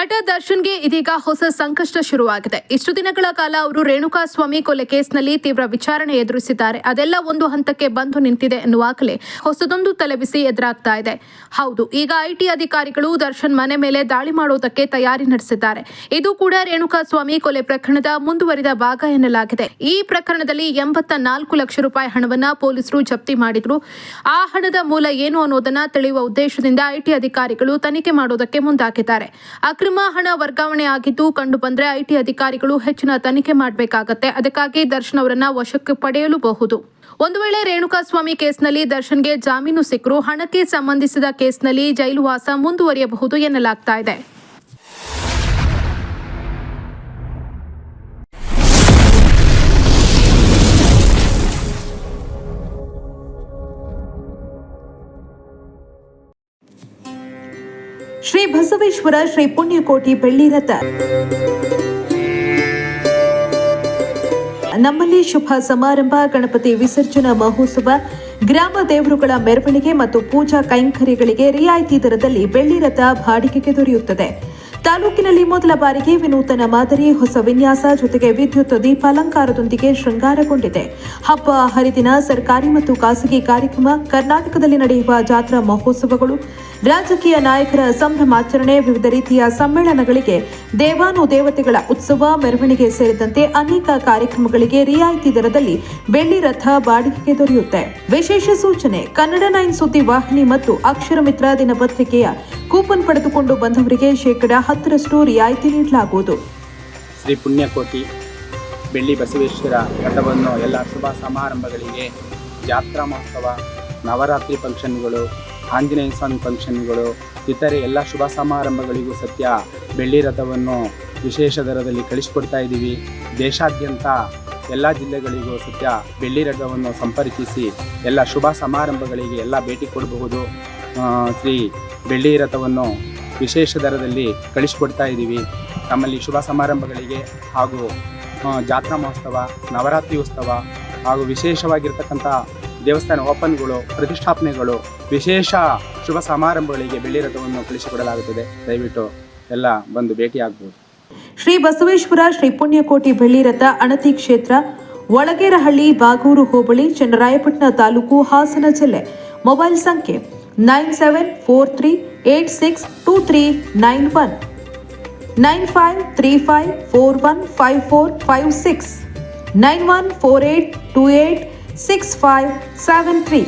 ನಟ ದರ್ಶನ್ಗೆ ಇದೀಗ ಹೊಸ ಸಂಕಷ್ಟ ಶುರುವಾಗಿದೆ. ಇಷ್ಟು ದಿನಗಳ ಕಾಲ ಅವರು ರೇಣುಕಾಸ್ವಾಮಿ ಕೊಲೆ ಕೇಸ್ನಲ್ಲಿ ತೀವ್ರ ವಿಚಾರಣೆ ಎದುರಿಸಿದ್ದಾರೆ. ಅದೆಲ್ಲ ಒಂದು ಹಂತಕ್ಕೆ ಬಂದು ನಿಂತಿದೆ ಎನ್ನುವಾಗಲೇ ಹೊಸದೊಂದು ತಲೆಬಿಸಿ ಎದುರಾಗ್ತಾ ಇದೆ. ಹೌದು, ಈಗ ಐಟಿ ಅಧಿಕಾರಿಗಳು ದರ್ಶನ್ ಮನೆ ಮೇಲೆ ದಾಳಿ ಮಾಡುವುದಕ್ಕೆ ತಯಾರಿ ನಡೆಸಿದ್ದಾರೆ. ಇದು ಕೂಡ ರೇಣುಕಾಸ್ವಾಮಿ ಕೊಲೆ ಪ್ರಕರಣದ ಮುಂದುವರಿದ ಭಾಗ ಎನ್ನಲಾಗಿದೆ. ಈ ಪ್ರಕರಣದಲ್ಲಿ 84 ಲಕ್ಷ ರೂಪಾಯಿ ಹಣವನ್ನ ಪೊಲೀಸರು ಜಪ್ತಿ ಮಾಡಿದ್ರು. ಆ ಹಣದ ಮೂಲ ಏನು ಅನ್ನೋದನ್ನ ತಿಳಿಯುವ ಉದ್ದೇಶದಿಂದ ಐಟಿ ಅಧಿಕಾರಿಗಳು ತನಿಖೆ ಮಾಡುವುದಕ್ಕೆ ಮುಂದಾಗಿದ್ದಾರೆ. ಅಕ್ರಮ ಹಣ ವರ್ಗಾವಣೆ ಆಗಿದ್ದು ಕಂಡು ಬಂದ್ರೆ ಐಟಿ ಅಧಿಕಾರಿಗಳು ಹೆಚ್ಚಿನ ತನಿಖೆ ಮಾಡಬೇಕಾಗತ್ತೆ. ಅದಕ್ಕಾಗಿ ದರ್ಶನ್ ಅವರನ್ನ ವಶಕ್ಕೆ ಪಡೆಯಲೂಬಹುದು. ಒಂದು ವೇಳೆ ರೇಣುಕಾಸ್ವಾಮಿ ಕೇಸ್ನಲ್ಲಿ ದರ್ಶನ್ಗೆ ಜಾಮೀನು ಸಿಕ್ಕರೂ ಹಣಕ್ಕೆ ಸಂಬಂಧಿಸಿದ ಕೇಸ್ನಲ್ಲಿ ಜೈಲುವಾಸ ಮುಂದುವರಿಯಬಹುದು ಎನ್ನಲಾಗ್ತಾ ಇದೆ. ಶ್ರೀ ಬಸವೇಶ್ವರ ಶ್ರೀ ಪುಣ್ಯಕೋಟಿ ಬೆಳ್ಳಿ ರಥ ನಮ್ಮಲ್ಲಿ ಶುಭ ಸಮಾರಂಭ, ಗಣಪತಿ ವಿಸರ್ಜನಾ ಮಹೋತ್ಸವ, ಗ್ರಾಮ ದೇವರುಗಳ ಮೆರವಣಿಗೆ ಮತ್ತು ಪೂಜಾ ಕೈಂಕರ್ಯಗಳಿಗೆ ರಿಯಾಯಿತಿ ದರದಲ್ಲಿ ಬೆಳ್ಳಿ ರಥ ಬಾಡಿಗೆಗೆ ದೊರೆಯುತ್ತದೆ. ತಾಲೂಕಿನಲ್ಲಿ ಮೊದಲ ಬಾರಿಗೆ ವಿನೂತನ ಮಾದರಿ ಹೊಸ ವಿನ್ಯಾಸ ಜೊತೆಗೆ ವಿದ್ಯುತ್ ದೀಪಾಲಂಕಾರದೊಂದಿಗೆ ಶೃಂಗಾರಗೊಂಡಿದೆ. ಹಬ್ಬ ಹರಿದಿನ, ಸರ್ಕಾರಿ ಮತ್ತು ಖಾಸಗಿ ಕಾರ್ಯಕ್ರಮ, ಕರ್ನಾಟಕದಲ್ಲಿ ನಡೆಯುವ ಜಾತ್ರಾ ಮಹೋತ್ಸವಗಳು, ರಾಜಕೀಯ ನಾಯಕರ ಸಂಭ್ರಮಾಚರಣೆ, ವಿವಿಧ ರೀತಿಯ ಸಮ್ಮೇಳನಗಳಿಗೆ, ದೇವಾನುದೇವತೆಗಳ ಉತ್ಸವ, ಮೆರವಣಿಗೆ ಸೇರಿದಂತೆ ಅನೇಕ ಕಾರ್ಯಕ್ರಮಗಳಿಗೆ ರಿಯಾಯಿತಿ ದರದಲ್ಲಿ ಬೆಳ್ಳಿ ರಥ ಬಾಡಿಗೆಗೆ ದೊರೆಯುತ್ತೆ. ವಿಶೇಷ ಸೂಚನೆ: ಕನ್ನಡ 9 ಸುದ್ದಿ ವಾಹಿನಿ ಮತ್ತು ಅಕ್ಷರ ಮಿತ್ರ ದಿನಪತ್ರಿಕೆಯ ಕೂಪನ್ ಪಡೆದುಕೊಂಡು ಬಂದವರಿಗೆ 10% ರಿಯಾಯಿತಿ ನೀಡಲಾಗುವುದು. ಶ್ರೀ ಪುಣ್ಯಕೋಟಿ ಬೆಳ್ಳಿ ಬಸವೇಶ್ವರ ರಥವನ್ನು ಎಲ್ಲ ಶುಭ ಸಮಾರಂಭಗಳಿಗೆ, ಜಾತ್ರಾ ಮಹೋತ್ಸವ, ನವರಾತ್ರಿ ಫಂಕ್ಷನ್ಗಳು, ಆಂಜನೇಯ ಸ್ವಾಮಿ ಫಂಕ್ಷನ್ಗಳು, ಇತರೆ ಎಲ್ಲ ಶುಭ ಸಮಾರಂಭಗಳಿಗೂ ಸತ್ಯ ಬೆಳ್ಳಿ ರಥವನ್ನು ವಿಶೇಷ ದರದಲ್ಲಿ ಕಳಿಸಿಕೊಡ್ತಾ ಇದ್ದೀವಿ. ದೇಶಾದ್ಯಂತ ಎಲ್ಲ ಜಿಲ್ಲೆಗಳಿಗೂ ಸತ್ಯ ಬೆಳ್ಳಿ ರಥವನ್ನು ಸಂಪರ್ಕಿಸಿ ಎಲ್ಲ ಶುಭ ಸಮಾರಂಭಗಳಿಗೆ ಎಲ್ಲ ಭೇಟಿ ಕೊಡಬಹುದು. ಶ್ರೀ ಬೆಳ್ಳಿ ರಥವನ್ನು ವಿಶೇಷ ದರದಲ್ಲಿ ಕಳಿಸಿಕೊಡ್ತಾ ಇದ್ದೀವಿ. ನಮ್ಮಲ್ಲಿ ಶುಭ ಸಮಾರಂಭಗಳಿಗೆ ಹಾಗೂ ಜಾತ್ರಾ ಮಹೋತ್ಸವ, ನವರಾತ್ರಿ ಉತ್ಸವ ಹಾಗೂ ವಿಶೇಷವಾಗಿರ್ತಕ್ಕಂಥ ದೇವಸ್ಥಾನ ಓಪನ್ಗಳು, ಪ್ರತಿಷ್ಠಾಪನೆಗಳು, ವಿಶೇಷ ಶುಭ ಸಮಾರಂಭಗಳಿಗೆ ಬೆಳ್ಳಿ ರಥವನ್ನು ಕಳಿಸಿಕೊಡಲಾಗುತ್ತದೆ. ದಯವಿಟ್ಟು ಎಲ್ಲ ಬಂದು ಭೇಟಿಯಾಗಬಹುದು. ಶ್ರೀ ಬಸವೇಶ್ವರ ಶ್ರೀ ಪುಣ್ಯಕೋಟಿ ಬೆಳ್ಳಿ ರಥ ಅಣತಿ ಕ್ಷೇತ್ರ, ಒಳಗೇರಹಳ್ಳಿ, ಬಾಗೂರು ಹೋಬಳಿ, ಚನ್ನರಾಯಪಟ್ಟಣ ತಾಲೂಕು, ಹಾಸನ ಜಿಲ್ಲೆ. ಮೊಬೈಲ್ ಸಂಖ್ಯೆ 9743862391 9535415456 9148286573.